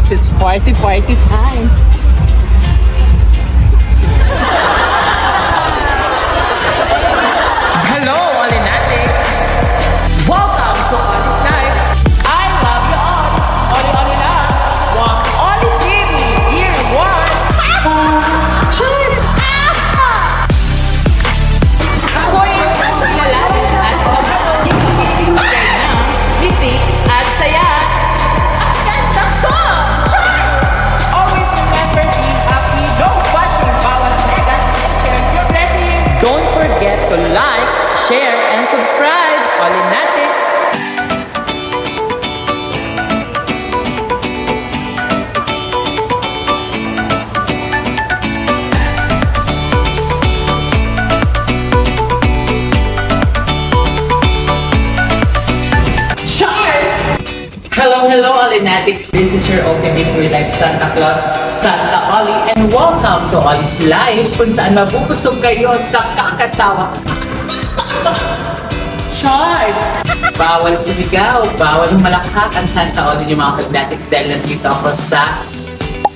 Holinatics, it's party time. Hello, Holinatics! Welcome to Oli's Life. I love you all. Oli na. Walk Oli TV, year 1. Cheers! Ako yung kilala at sobrang ibigay na ngiti at saya. At ganda ko! Cheers! Always remember being happy, don't bashing bawat mega, and share your blessing. Don't forget to like, share, and subscribe. Holinatics! Hello, Holinatics! This is your ultimate real life Santa Claus, Santa Oli, and welcome to Oli's Life, kung saan mabubusog kayo sa kakatawa. Charles! Bawal sumigaw, bawal malakak ang Santa Oli yung mga Holinatics dahil nandito ako sa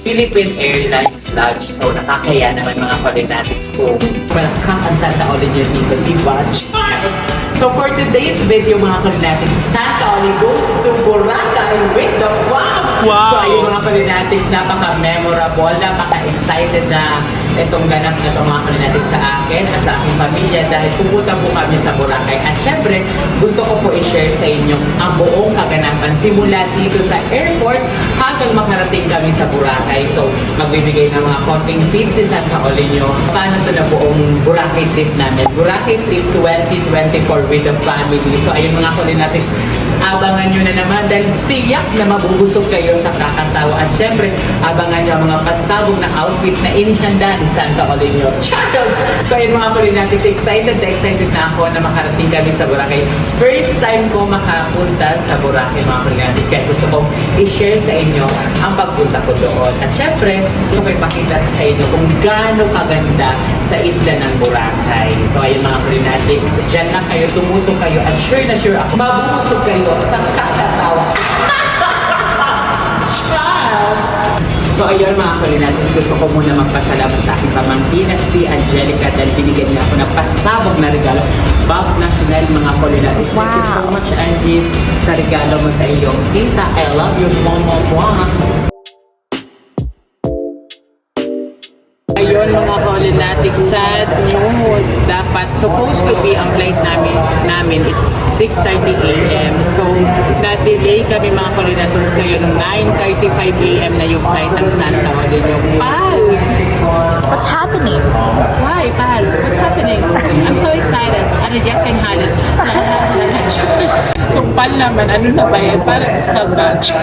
Philippine Airlines Lodge. So, nakakaya naman mga Holinatics kung malakak ang Santa Oli nyo dito, diba? Charles! So for today's video mga Holinatics, Santa Oli goes to Boracay with the fam! Wow! So ayun mga Holinatics, napaka-memorable, napaka-excited na itong ganap na itong mga Holinatics sa akin at sa aking pamilya dahil pupunta po kami sa Boracay. At syempre, gusto ko po i-share sa inyo ang buong kaganapan simula dito sa airport hanggang makarating kami sa Boracay. So magbibigay ng mga konting tips si Santa Oli nyo. Paano ito na buong Boracay trip namin? Boracay trip 2024 with the family. So ayun mga Holinatics, abangan nyo na naman dahil stiyak na mabubusog kayo sa kakatawa. At syempre, abangan nyo ang mga pasabog na outfit na inihanda ni Santa Oli nyo. Charles! So ayun mga Holinatics, excited na ako na makarating kami sa Boracay. First time ko makapunta sa Boracay mga Holinatics, kaya gusto kong i-share sa inyo ang pagpunta ko doon. At syempre, gusto ko ipakita sa inyo kung gaano kaganda sa isla ng Boracay. So ayun mga Holinatics, dyan na kayo, tumuto kayo at sure na sure ako mabubusog kayo sa kakatawa. Charles! So ayun mga Holinatics, gusto ko muna magpasalamat sa aking pamangkin na si Angelica dahil binigyan niya ako ng pasabog na regalo. Bob National mga Holinatics. Thank you so much Angie sa regalo mo sa iyong tita. I love you, Momo Moa. Ayun mga Holinatics, sad news. Dapat supposed to be ang flight namin is 6:30 a.m. So, na-delay kami mga Holinatics ngayon. 9:35 a.m. na yung flight ng Santa Oli nyo. Pal! What's happening? Why, Pal? What's happening? I'm so excited. Ano, yes, can have it. So, Pal naman, ano na ba yan? Parang sa batch.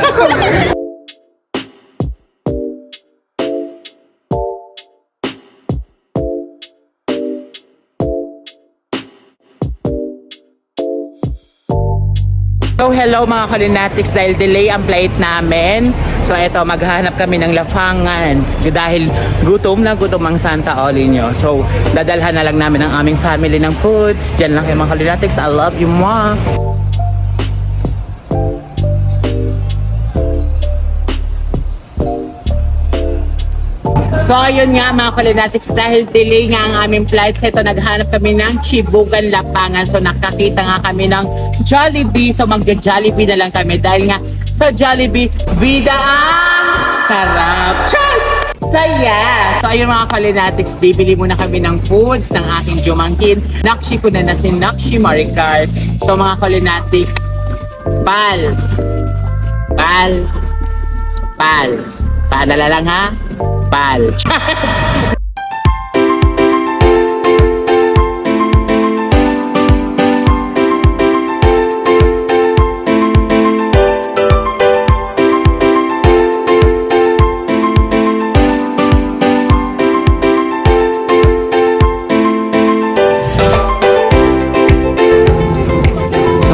So hello mga Holinatics, dahil delay ang flight namin. So eto, maghanap kami ng lafangan dahil gutom na gutom ang Santa Oli nyo. So dadalhan na lang namin ang aming family ng foods. Diyan lang kayo mga Holinatics. I love you mga. So ayun nga mga Holinatics, dahil delay nga ang aming flights, ito naghanap kami ng Chibugan Lapangan. So nakakita nga kami ng Jollibee. So magja-Jollibee na lang kami dahil nga sa Jollibee, vida ang sarap. Cheers! Saya! So ayun mga Holinatics, bibili muna kami ng foods ng aking jumangkin. Nakshi ko na si Nakshi Maricar. So mga Holinatics, Pal! Paalala lang ha? Pal! Cheers!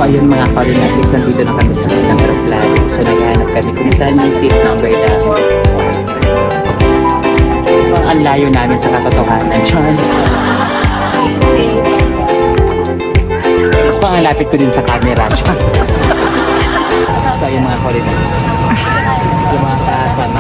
ayun mga Holinatics, nandito na kami sa ng aeroplano. So naghahanap kami kung saan yung seat number namin. So, ang layo namin sa katotohanan. Pangalapit ko din sa camera. So ayun mga Holinatics, yung mga kasama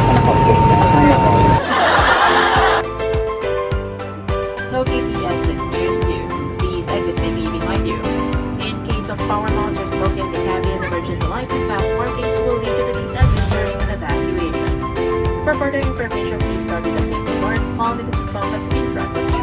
For further information, please start with the safety form. All the consultants in front of you.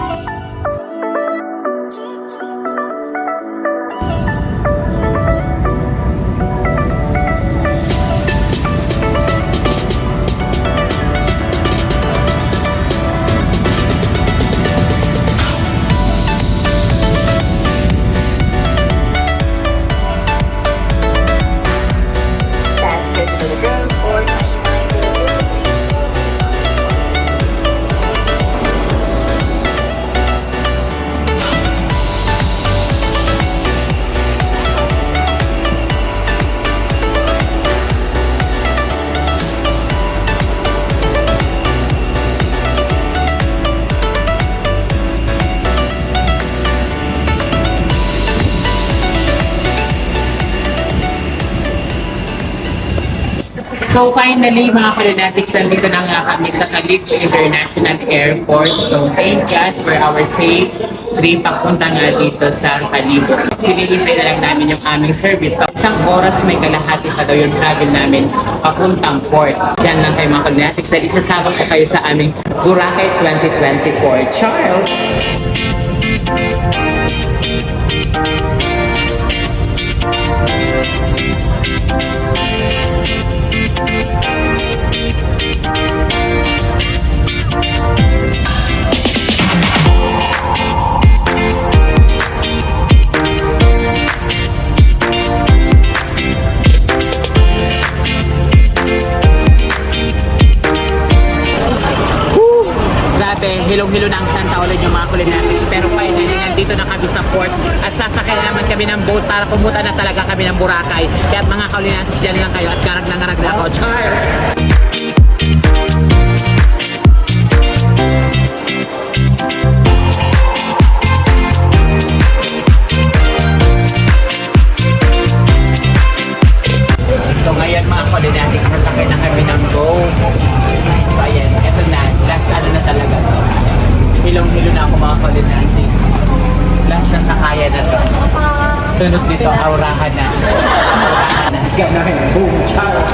So finally, mga Kalunatics, nandito na nga kami sa Calip International Airport. So thank God for our safe trip papunta nga dito sa Calip. Sinilipay na lang namin yung aming service. Isang oras may kalahati pa daw yung travel namin papuntang port. Diyan lang kayo mga Kalunatics. Dahil isasabak ko kayo sa aming Boracay 2024. Charles! Grabe, hilong-hilo na ang Santa ulit yung mga Kalunatics. Pero finally, nandito na kami sa port at sasakay naman kami ng boat para pumunta na talaga kami ng Boracay. Kaya mga Kalunatics, dyan lang kayo at garag na ako. Charles! So ngayon mga Kalunatics, sasakay na kami ng boat. So ayan, eto na, last ano na talaga to. Hilong-hilo na ako mga Kalunatics. Last na sakaya na to. Tunod dito, aurahan na. Gano'n, boom, Charles!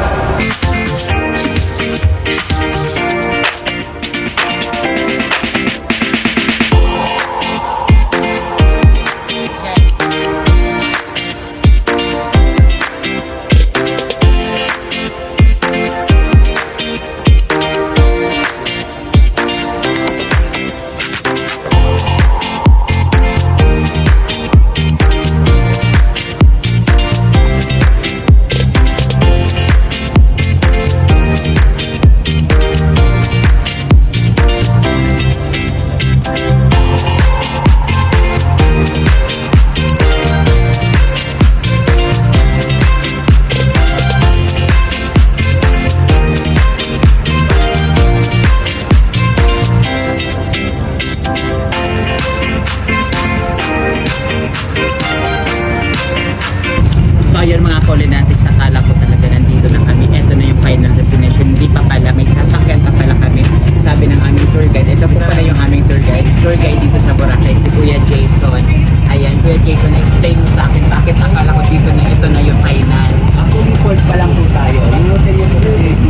So ayun mga Kalunatics, akala ko talaga nandito na kami. Ito na yung final destination. Hindi pa pala, may sasakyan pa pala kami. Sabi ng aming tour guide. Ito po pala yung aming tour guide. Tour guide dito sa Boracay, si Kuya Jason. Ayan, Kuya Jason, explain mo sa akin bakit akala ko dito na ito na yung final. Actually, port pa lang po tayo. Yung hotel niyo po is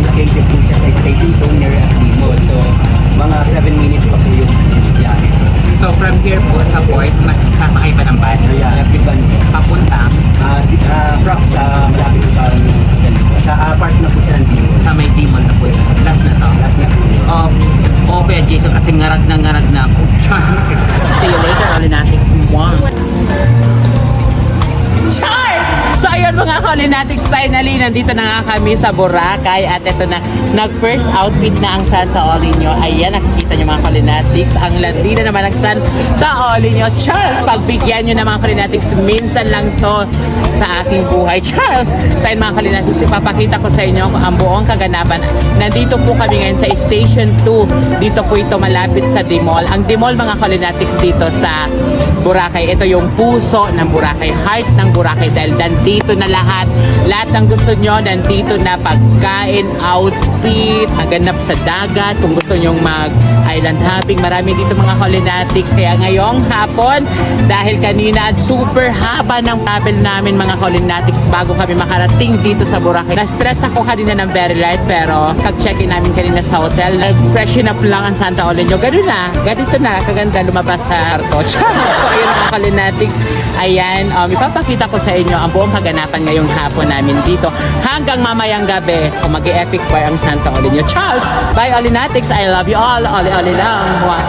located po siya sa Station 2 near FD Mall. So, mga 7 minutes pa po yung biyahe. So from here po sa port, magsasakay pa ng van. So, yeah, FD Van po. Papunta Props sa malapit po sa hotel po. Sa park na po siya ng Dimol. sa may Dimol na po. Last na to. Last na po. Oo, Kuya Jason, kasi ngarag na ako. Charles! See you later, Kalunatics. Charles! So ayun mga Kalunatics, finally, nandito na nga kami sa Boracay at ito na, nag-first outfit na ang Santa Olinio. Ayan, nakikita nyo mga Kalunatics, ang landi na naman ang Santa Olinio. Charles, pagbigyan nyo na mga Kalunatics, minsan lang to sa aking buhay. Charles, sa mga Kalunatics, ipapakita ko sa inyo ang buong kaganapan. Nandito po kami ngayon sa Station 2. Dito po ito malapit sa Dimol. Ang Dimol mga Kalunatics dito sa Boracay, ito yung puso ng Boracay, heart ng Boracay dahil nandito na lahat ng gusto nyo, nandito na pagkain, outfit, maganap sa dagat. Kung gusto nyong mag-island hopping, marami dito mga Kaolinatics. Kaya ngayong hapon, dahil kanina super haba ng travel namin mga Kaolinatics bago kami makarating dito sa Boracay. Na-stress ako kanina ng very light, pero pag-check-in namin kanina sa hotel, freshen up lang ang Santa Ole nyo. Ganito na, kaganda lumabas sa Artoch. So ayun mga Kaolinatics, ayan, ipapakita ko sa inyo ang buong kaganapan ngayong hapon namin dito hanggang mamayang gabi kung mag-epic bar ang Santa Ole nyo. Charles, bye Olinatics, I love you all, oli lang. Mwah.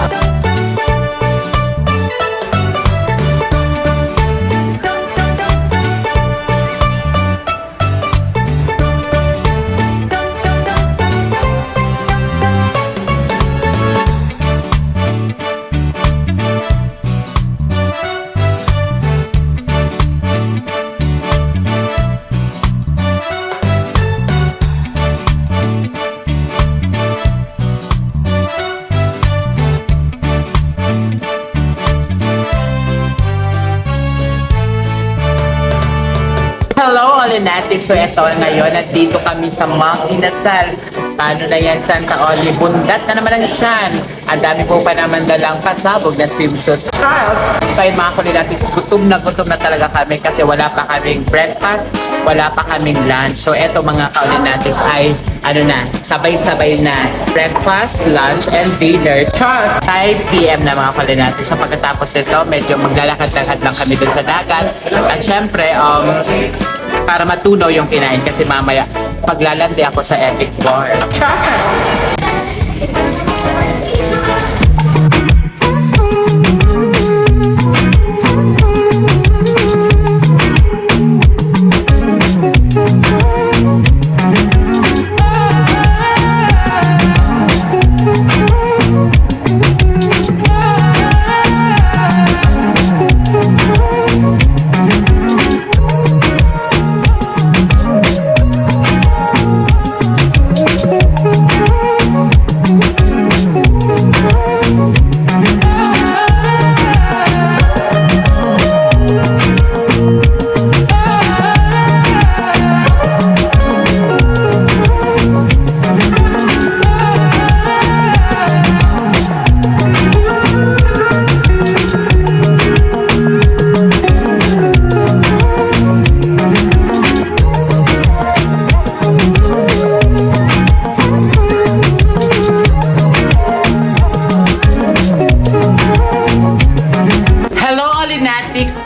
Hello, Olinatics. So, ito ngayon, nandito kami sa Mount Inasal. Paano na yan, Santa Oli? Bundat na naman ang tiyan. Ang dami po pa naman dalang pasabog na swimsuit. Charles! So, ayun mga Olinatics, gutom na talaga kami kasi wala pa kaming breakfast, wala pa kaming lunch. So, eto mga Olinatics ay, sabay-sabay na breakfast, lunch, and dinner. Charles! 5 p.m. na mga Olinatics. So, pagkatapos nito, medyo maglalakad-lakad lang kami dun sa dagat. At syempre, para matunaw yung kinain kasi mamaya paglalandi ako sa Epic Bar.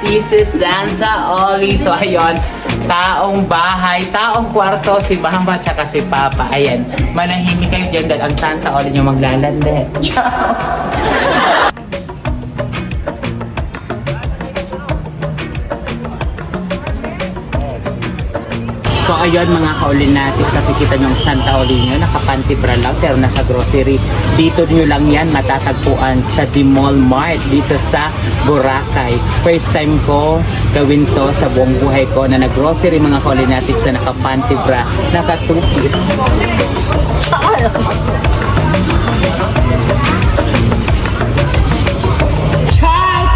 This is Sansa Oli. So ayun, taong bahay, taong kwarto, si Mama tsaka si Papa. Ayan, manahimik kayo dyan dahil ang Santa Oli nyo maglalande. Ciao! So ayun mga Kaolinatics, nakikita nyo ang Santa Oli nyo, nakapantibra lang pero nasa grocery. Dito nyo lang yan matatagpuan sa The Mall Mart dito sa Boracay. First time ko gawin to sa buong buhay ko na nag-grocery mga Kaolinatics na nakapantibra, naka-2-piece.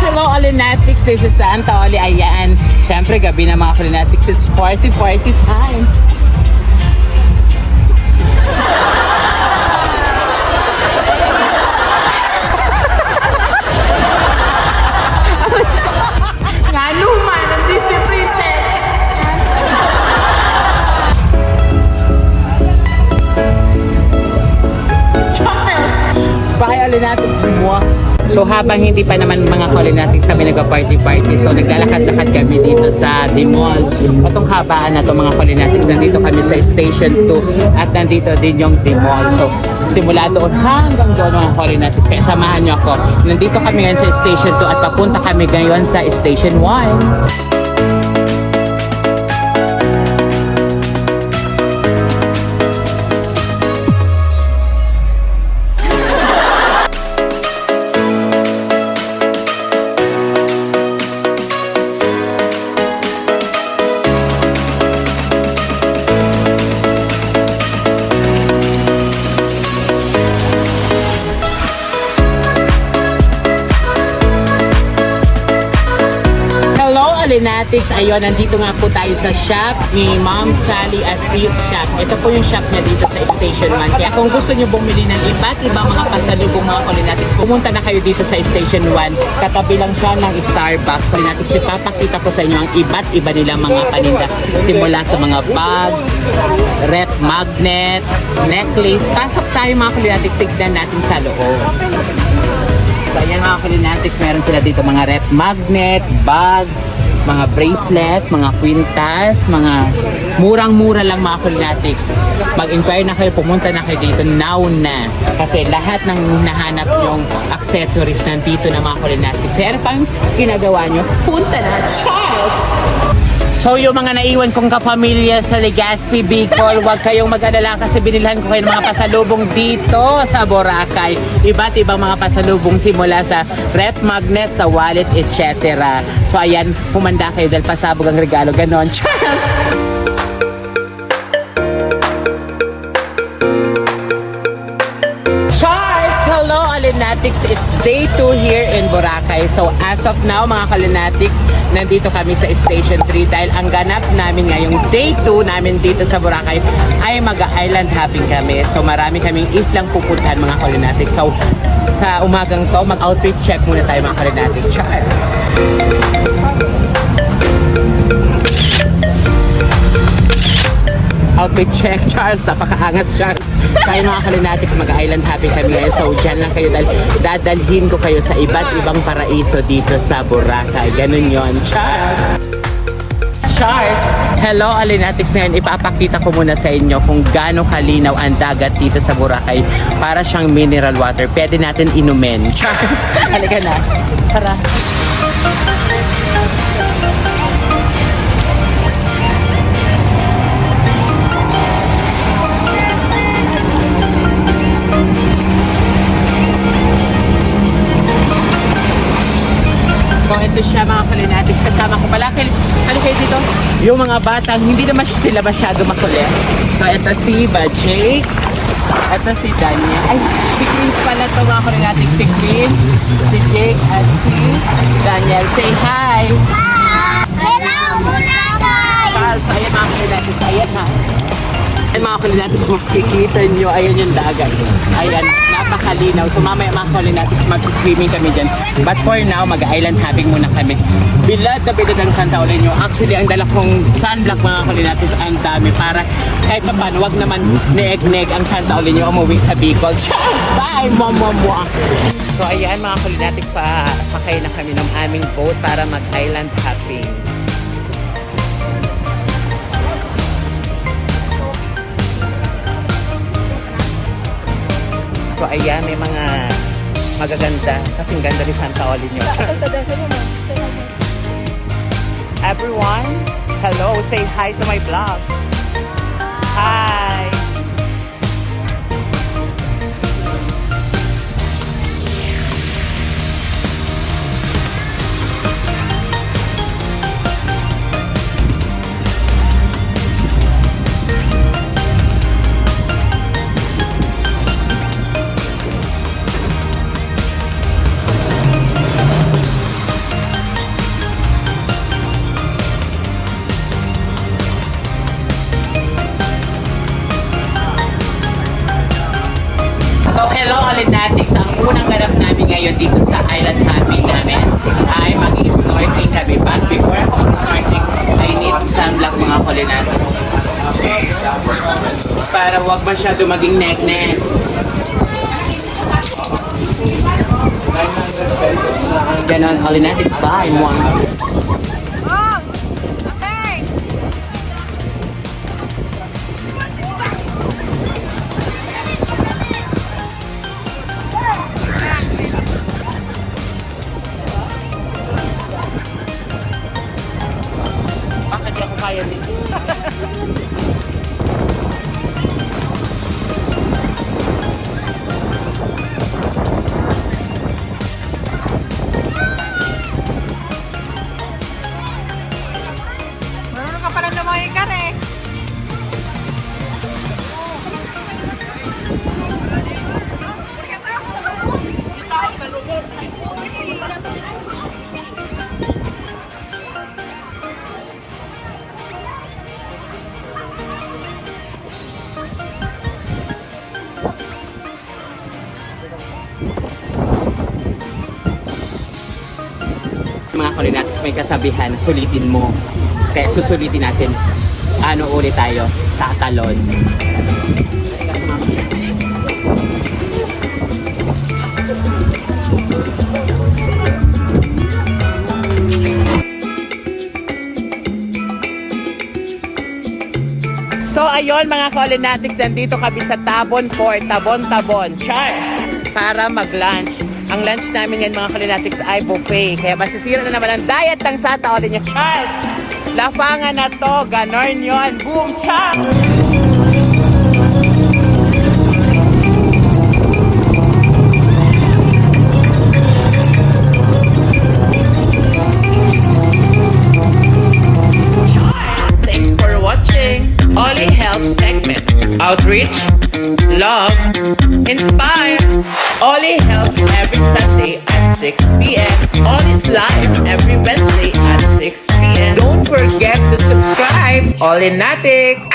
Hello, Olinatics. This is Santa Oli. Ayan. Siyempre, gabi na mga Olinatics. It's party time. Nga naman, ang Disney Princess. Charles! Bye, Olinatics. Mwah. So habang hindi pa naman mga Kaolinatics kami nagpa-party, so naglalakad-lakad kami dito sa The Mall. Itong habaan na to mga Kaolinatics, nandito kami sa Station 2 at nandito din yung The Mall. So simula doon hanggang doon mga Kaolinatics, kaya samahan nyo ako. Nandito kami ngayon sa Station 2 at papunta kami ngayon sa Station 1. Kalinatics, ayun, nandito nga po tayo sa shop ni Ma'am Sally Aziz Shop. Ito po yung shop niya dito sa Station 1. Kaya kung gusto niyo bumili ng iba't ibang mga pasalubong mga Kalinatics, pumunta na kayo dito sa Station 1. Katabi lang siya ng Starbucks. Kalinatics, ipapakita ko sa inyo ang iba't iba nilang mga paninda. Simula sa mga bags, rep magnet, necklace. Pasok tayo mga Kalinatics, tignan natin sa loob. So ayan mga Kalinatics, meron sila dito mga rep magnet, bags, mga bracelet, mga kwintas, mga murang-mura lang mga Kalinatics. Mag-inquire na kayo, pumunta na kayo dito now na. Kasi lahat ng nahanap yung accessories nandito na mga Kalinatics. Kaya ano pang ginagawa nyo? Punta na! Cheers! So yung mga naiwan kong kapamilya sa Legazpi, Bicol, huwag kayong mag-alala kasi binilhan ko kayo ng mga pasalubong dito sa Boracay. Iba't ibang mga pasalubong simula sa rep magnet, sa wallet, etc. So ayan, humanda kayo dahil pasabog ang regalo. Ganon. Cheers! Hello Kalinatics, it's day 2 here in Boracay. So as of now mga Kalinatics, nandito kami sa Station 3 dahil ang ganap namin ngayong day 2 namin dito sa Boracay ay mag-island hopping kami. So marami kaming islang pupuntahan mga Kalinatics. So sa umagang to, mag-outfit check muna tayo mga Kalinatics. Cheers! Outfit check, Charles. Napakaangas, Charles. Tayo mga Kalinatics, mag-island happy kami ngayon. So, dyan lang kayo dahil dadalhin ko kayo sa iba't ibang paraiso dito sa Boracay. Ganun yon, Charles. Charles! Hello, Kalinatics. Ngayon, ipapakita ko muna sa inyo kung gaano kalinaw ang dagat dito sa Boracay. Para siyang mineral water. Pwede natin inumin. Charles, halika na. Tara. So ito siya mga Kalinatics, kasama ko pala. Halika dito. Yung mga batang, hindi naman sila masyado makulit. So ito si Jake. Ito si Danya. Ay, si Chris pala ito mga Kalinatics. Si Chris, si Jake, at si Daniel. Say hi! Hello, Boracay! So ayan mga Kalinatics, ayan ha. Ayan mga Kalinatics, makikita nyo, ayan yung dagat. Ayan, napakalinaw. So mamaya mga Kalinatics, mag-swimming kami dyan. But for now, mag-island hopping muna kami. Bilad na bilad ang Santa Oleño. Actually, ang dala kong sunblock mga Kalinatics, ang dami. Para kahit pa paano, wag naman neeg-neeg ang Santa Oleño umuwi sa Bicol. Cheers! Bye! Momo! So ayan mga Kalinatics, pasakay na kami ng aming boat para mag-island hopping. So ayan, may mga magaganda. Kasing ganda ni Santa Oleño. Everyone, hello, say hi to my vlog. Hi! So hello Kalinatics, ang unang ganap namin ngayon dito sa island hopping namin ay mag-snorkeling kami. But before ako mag-snorkeling, I need sunblock mga Kalinatics. Para wag masyado maging neck-neck. Ganon, Kalinatics, bye! Bakit di ako kaya dito? Kulinatics, may kasabihan, sulitin mo. Kaya susulitin natin. Ano ulit tayo? Tatalon. So ayun mga Kulinatics, nandito kami sa Tabon Port, Tabon, Charles, para mag-lunch. Ang lunch namin ngayon mga Kulinatics ay buffet. Kaya masisira na naman ang diet ng Santa Olin niya. Charles, lafangan na to, ganon yon. Boom, chak! Thanks for watching Ollie Help segment. Outreach, love, inspire. Ollie helps every Sunday at 6 p.m. Ollie's live every Wednesday at 6 p.m. Don't forget to subscribe. Ollie Natics.